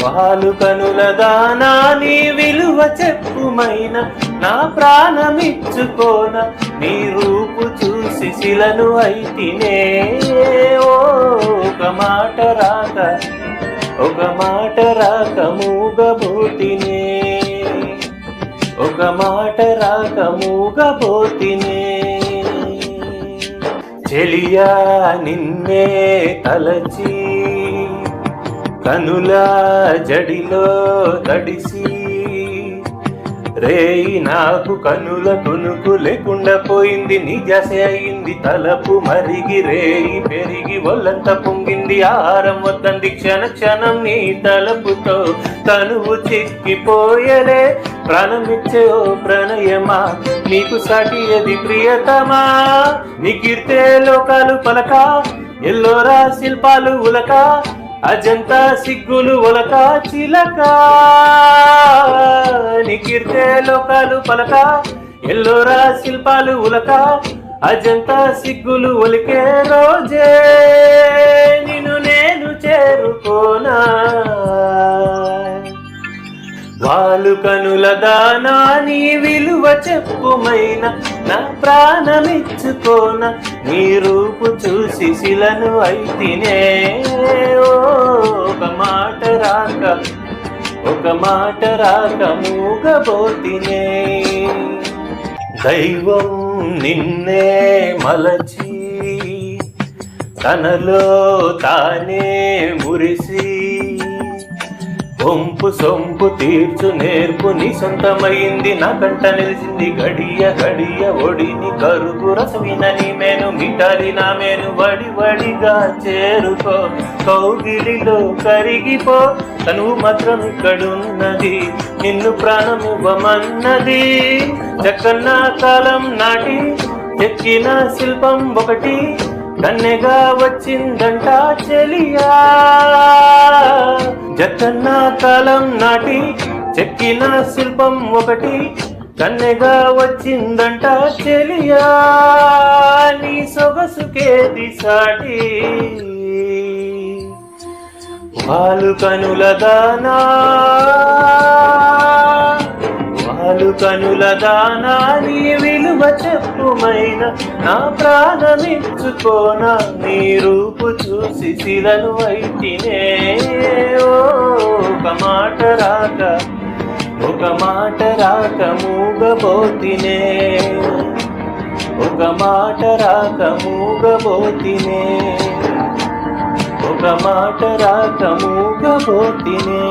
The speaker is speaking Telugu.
వాలు కనుల దానా నీ విలువ చెప్పుమైన నా ప్రాణమిచ్చుకోన నీ రూపు చూసి శిలను అయితినే ఒక మాట రాక మూగబోతినే ఒక మాట రాక మూగబోతినే చెలియా నిన్నే తలచి కనుల జడిలో తడిసి రేయి నాకు కనుల కొనుకు లేకుండా పోయింది నిజసే అయింది తలపు మరిగి రేయి పెరిగి ఒళ్ళంత పొంగింది ఆహారం వద్దంది క్షణ క్షణం నీ తలపుతో తనువు చిక్కిపోయలే ప్రాణమిచ్చే ఓ ప్రణయమా నీకు సాటి అది ప్రియతమా నీ కీర్తే లోకాలు పలక ఎల్లోరా శిల్పాలు ఉలక అజంతా సిగ్గులు ఒలక చిలక నికీర్తే లోకాలు పలక ఎల్లోరా శిల్పాలు ఉలక అజంతా సిగ్గులు ఒలికే రోజే నిన్ను నేను చేరుకోనా వాలు కనుల దానా నీ విలువ చెప్పుమైన నా ప్రాణమిచ్చుకోన నీ రూపు చూసి శిలను అయితినే ఒక మాట రాక మూగబోతినే దైవం నిన్నే మలచి తనలో తానే మురిసి ఒంపు సొంపు తీర్చు నేర్పు నీ సొంతమైంది నా కంట నిలిచింది గడియ గడియ ఒడిని కరుగు రసమినని మేను మిటాలి నా మేను వడిగా చేరుకో కౌగిలిలో కరిగిపో తను మాత్రం ఇక్కడున్నది నిన్ను ప్రాణమివ్వమన్నది చక్కన్న కాలం నాటి చెక్కిన శిల్పం ఒకటి కన్నెగా వచ్చిందంట చెలియా జక్కన్న కాలం నాటి చెక్కిన శిల్పం ఒకటి కన్నెగా వచ్చిందంట చెలియా నీ సొగసుకేది సాటి వాలు కనుల దానా నీ విలువ చెప్పుమైన నా ప్రాణమిచ్చుకోన నీ రూపు చూసి శిలను అయితినే ఒక మాట రాక మూగబోతినే ఒక మాట రాక మూగబోతినే ఒక మాట రాక మూగబోతినే